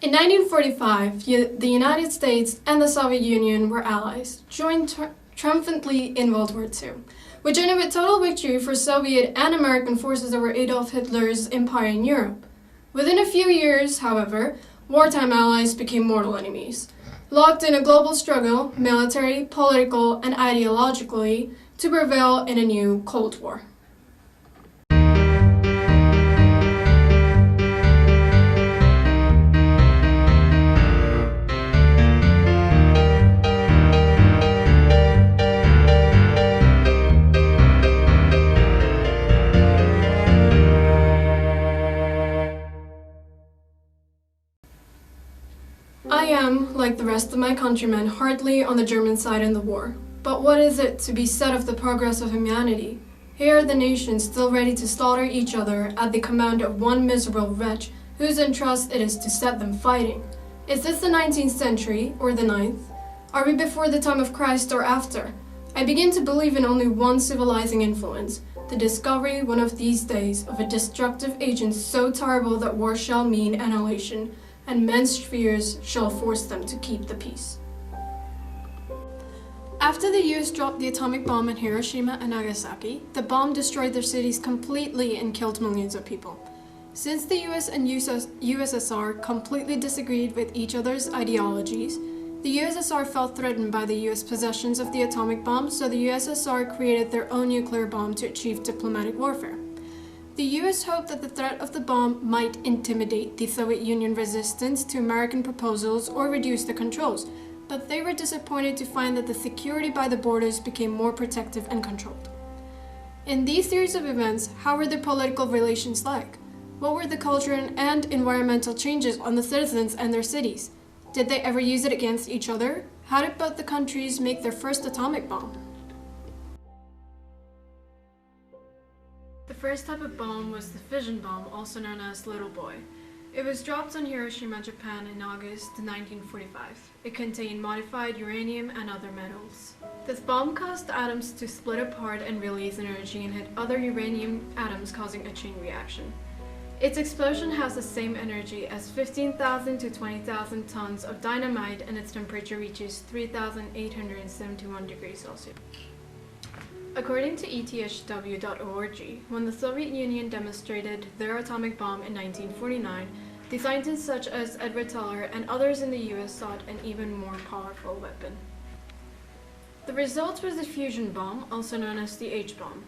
In 1945, the United States and the Soviet Union were allies, joined triumphantly in World War II, which ended with total victory for Soviet and American forces over Adolf Hitler's empire in Europe. Within a few years, however, wartime allies became mortal enemies, locked in a global struggle, military, political, and ideologically, to prevail in a new Cold War. I am, like the rest of my countrymen, hardly on the German side in the war. But what is it to be said of the progress of humanity? Here are the nations still ready to slaughter each other at the command of one miserable wretch whose entrust it is to set them fighting. Is this the 19th century, or the 9th? Are we before the time of Christ or after? I begin to believe in only one civilizing influence, the discovery one of these days of a destructive agent so terrible that war shall mean annihilation, and men's fears shall force them to keep the peace. After the US dropped the atomic bomb in Hiroshima and Nagasaki, the bomb destroyed their cities completely and killed millions of people. Since the US and USSR completely disagreed with each other's ideologies, the USSR felt threatened by the US possessions of the atomic bomb, so the USSR created their own nuclear bomb to achieve diplomatic warfare. The US hoped that the threat of the bomb might intimidate the Soviet Union resistance to American proposals or reduce the controls, but they were disappointed to find that the security by the borders became more protective and controlled. In these series of events, how were their political relations like? What were the cultural and environmental changes on the citizens and their cities? Did they ever use it against each other? How did both the countries make their first atomic bomb? The first type of bomb was the fission bomb, also known as Little Boy. It was dropped on Hiroshima, Japan in August 1945. It contained modified uranium and other metals. This bomb caused atoms to split apart and release energy and hit other uranium atoms, causing a chain reaction. Its explosion has the same energy as 15,000 to 20,000 tons of dynamite, and its temperature reaches 3,871 degrees Celsius. According to ETHW.org, when the Soviet Union demonstrated their atomic bomb in 1949, the scientists such as Edward Teller and others in the US sought an even more powerful weapon. The result was the fusion bomb, also known as the H-bomb.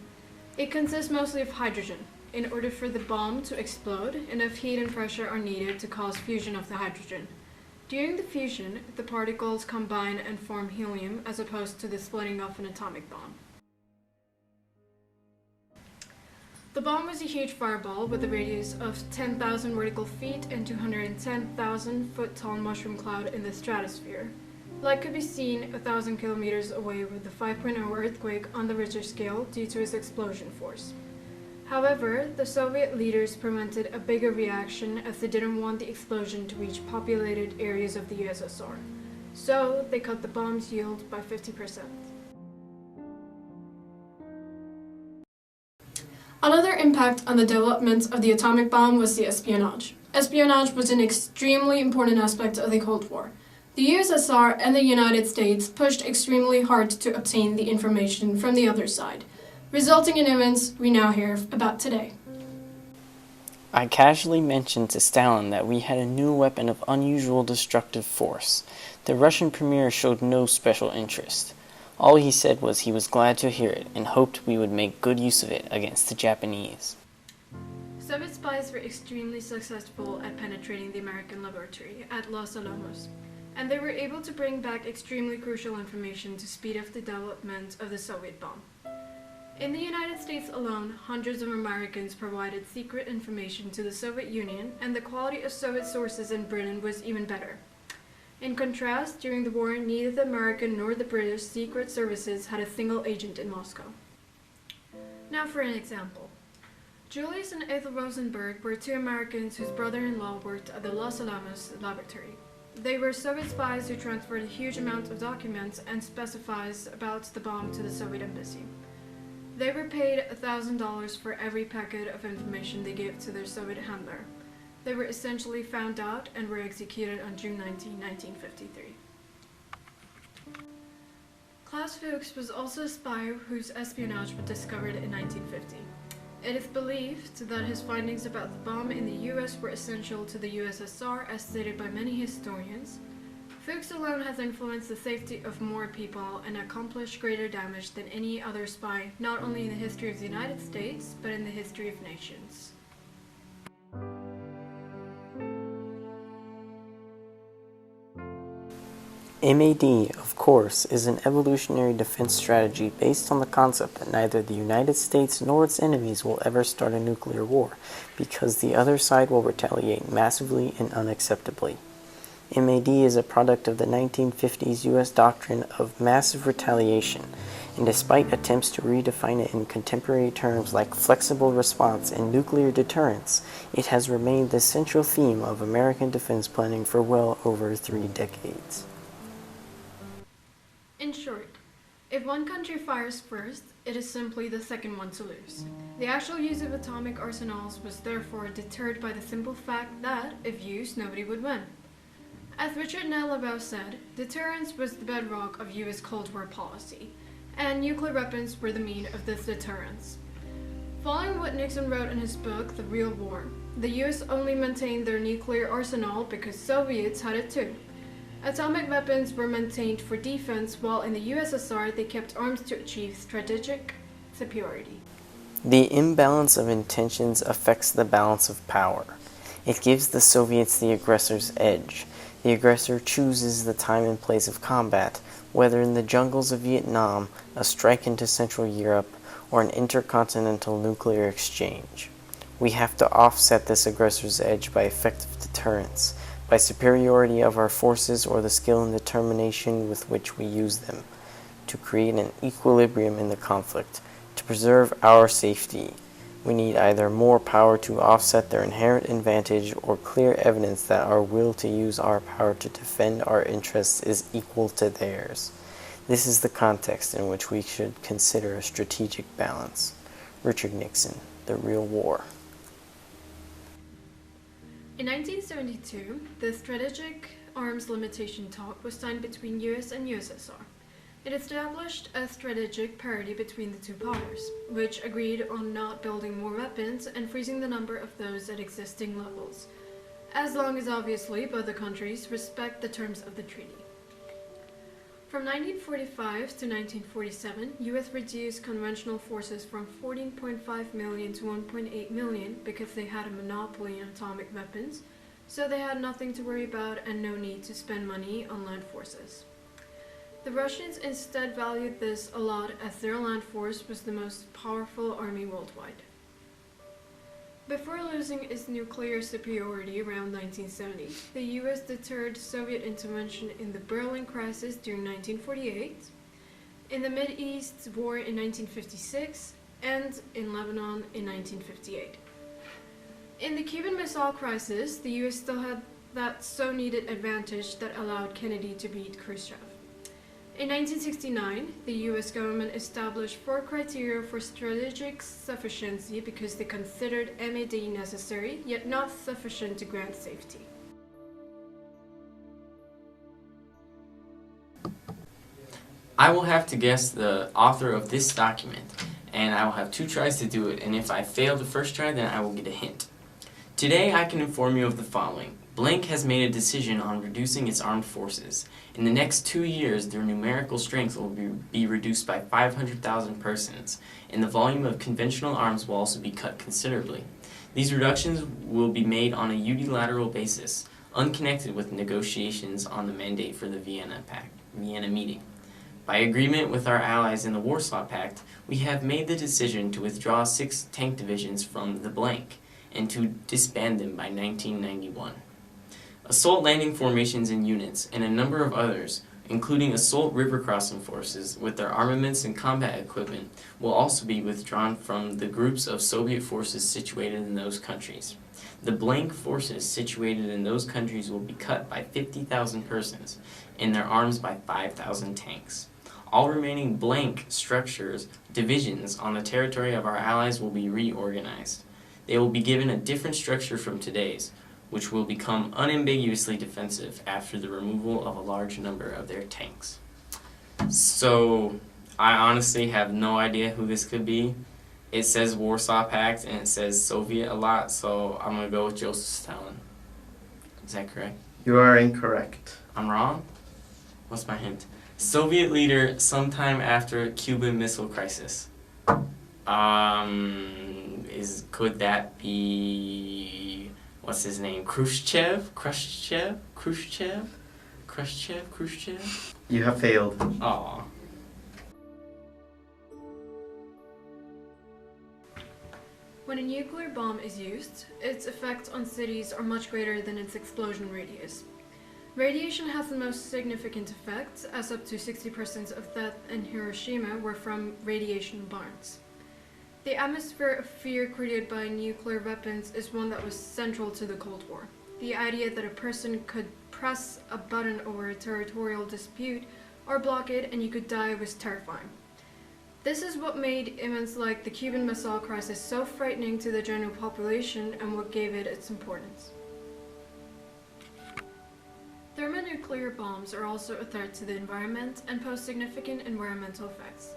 It consists mostly of hydrogen. In order for the bomb to explode, enough heat and pressure are needed to cause fusion of the hydrogen. During the fusion, the particles combine and form helium as opposed to the splitting of an atomic bomb. The bomb was a huge fireball with a radius of 10,000 vertical feet and 210,000 foot tall mushroom cloud in the stratosphere. Light could be seen 1,000 kilometers away with the 5.0 earthquake on the Richter scale due to its explosion force. However, the Soviet leaders prevented a bigger reaction as they didn't want the explosion to reach populated areas of the USSR. So, they cut the bomb's yield by 50%. Another impact on the development of the atomic bomb was the espionage. Espionage was an extremely important aspect of the Cold War. The USSR and the United States pushed extremely hard to obtain the information from the other side, resulting in events we now hear about today. I casually mentioned to Stalin that we had a new weapon of unusual destructive force. The Russian premier showed no special interest. All he said was he was glad to hear it and hoped we would make good use of it against the Japanese. Soviet spies were extremely successful at penetrating the American laboratory at Los Alamos, and they were able to bring back extremely crucial information to speed up the development of the Soviet bomb. In the United States alone, hundreds of Americans provided secret information to the Soviet Union, and the quality of Soviet sources in Britain was even better. In contrast, during the war, neither the American nor the British secret services had a single agent in Moscow. Now for an example. Julius and Ethel Rosenberg were two Americans whose brother-in-law worked at the Los Alamos laboratory. They were Soviet spies who transferred a huge amount of documents and specifies about the bomb to the Soviet embassy. They were paid $1,000 for every packet of information they gave to their Soviet handler. They were essentially found out and were executed on June 19, 1953. Klaus Fuchs was also a spy whose espionage was discovered in 1950. It is believed that his findings about the bomb in the US were essential to the USSR, as stated by many historians. Fuchs alone has influenced the safety of more people and accomplished greater damage than any other spy, not only in the history of the United States, but in the history of nations. MAD, of course, is an evolutionary defense strategy based on the concept that neither the United States nor its enemies will ever start a nuclear war, because the other side will retaliate massively and unacceptably. MAD is a product of the 1950s U.S. doctrine of massive retaliation, and despite attempts to redefine it in contemporary terms like flexible response and nuclear deterrence, it has remained the central theme of American defense planning for well over 3 decades. In short, if one country fires first, it is simply the second one to lose. The actual use of atomic arsenals was therefore deterred by the simple fact that, if used, nobody would win. As Richard Nell above said, deterrence was the bedrock of US Cold War policy, and nuclear weapons were the mean of this deterrence. Following what Nixon wrote in his book, The Real War, the US only maintained their nuclear arsenal because Soviets had it too. Atomic weapons were maintained for defense, while in the USSR they kept arms to achieve strategic superiority. The imbalance of intentions affects the balance of power. It gives the Soviets the aggressor's edge. The aggressor chooses the time and place of combat, whether in the jungles of Vietnam, a strike into Central Europe, or an intercontinental nuclear exchange. We have to offset this aggressor's edge by effective deterrence, by superiority of our forces or the skill and determination with which we use them, to create an equilibrium in the conflict, to preserve our safety. We need either more power to offset their inherent advantage or clear evidence that our will to use our power to defend our interests is equal to theirs. This is the context in which we should consider a strategic balance. Richard Nixon, The Real War. In 1972, the Strategic Arms Limitation Talk was signed between US and USSR. It established a strategic parity between the two powers, which agreed on not building more weapons and freezing the number of those at existing levels, as long as obviously both the countries respect the terms of the treaty. From 1945 to 1947, US reduced conventional forces from 14.5 million to 1.8 million because they had a monopoly on atomic weapons, so they had nothing to worry about and no need to spend money on land forces. The Russians instead valued this a lot, as their land force was the most powerful army worldwide. Before losing its nuclear superiority around 1970, the US deterred Soviet intervention in the Berlin crisis during 1948, in the Mideast War in 1956, and in Lebanon in 1958. In the Cuban Missile Crisis, the US still had that so-needed advantage that allowed Kennedy to beat Khrushchev. In 1969, the US government established 4 criteria for strategic sufficiency because they considered MAD necessary, yet not sufficient to grant safety. I will have to guess the author of this document, and I will have 2 tries to do it, and if I fail the first try, then I will get a hint. Today I can inform you of the following. Blank has made a decision on reducing its armed forces. In the next 2 years, their numerical strength will be reduced by 500,000 persons, and the volume of conventional arms will also be cut considerably. These reductions will be made on a unilateral basis, unconnected with negotiations on the mandate for the Vienna meeting. By agreement with our allies in the Warsaw Pact, we have made the decision to withdraw 6 tank divisions from the blank, and to disband them by 1991. Assault landing formations and units, and a number of others, including assault river crossing forces with their armaments and combat equipment, will also be withdrawn from the groups of Soviet forces situated in those countries. The blank forces situated in those countries will be cut by 50,000 persons, and their arms by 5,000 tanks. All remaining blank structures, divisions on the territory of our allies will be reorganized. They will be given a different structure from today's. which will become unambiguously defensive after the removal of a large number of their tanks. So, I honestly have no idea who this could be. It says Warsaw Pact and it says Soviet a lot, so I'm going to go with Joseph Stalin. Is that correct? You are incorrect. I'm wrong? What's my hint? Soviet leader sometime after Cuban Missile Crisis. Could that be, what's his name? Khrushchev? You have failed. Aw. When a nuclear bomb is used, its effects on cities are much greater than its explosion radius. Radiation has the most significant effects, as up to 60% of death in Hiroshima were from radiation burns. The atmosphere of fear created by nuclear weapons is one that was central to the Cold War. The idea that a person could press a button over a territorial dispute or block it and you could die was terrifying. This is what made events like the Cuban Missile Crisis so frightening to the general population and what gave it its importance. Thermonuclear bombs are also a threat to the environment and pose significant environmental effects.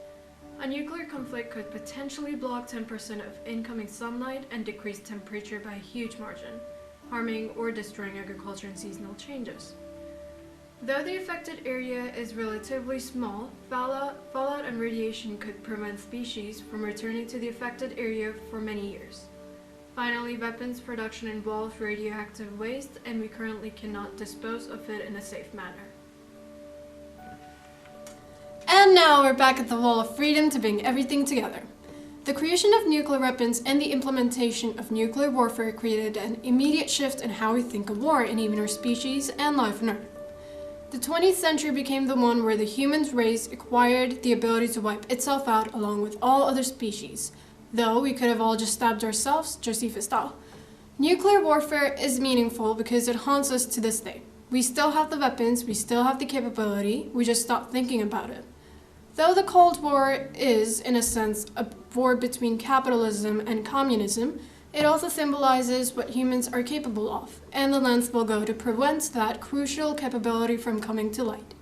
A nuclear conflict could potentially block 10% of incoming sunlight and decrease temperature by a huge margin, harming or destroying agriculture and seasonal changes. Though the affected area is relatively small, fallout and radiation could prevent species from returning to the affected area for many years. Finally, weapons production involves radioactive waste, and we currently cannot dispose of it in a safe manner. And now we're back at the Wall of Freedom to bring everything together. The creation of nuclear weapons and the implementation of nuclear warfare created an immediate shift in how we think of war and even our species and life on Earth. The 20th century became the one where the human race acquired the ability to wipe itself out along with all other species, though we could have all just stabbed ourselves, Josephus style. Nuclear warfare is meaningful because it haunts us to this day. We still have the weapons, we still have the capability, we just stopped thinking about it. Though the Cold War is, in a sense, a war between capitalism and communism, it also symbolizes what humans are capable of, and the lengths will go to prevent that crucial capability from coming to light.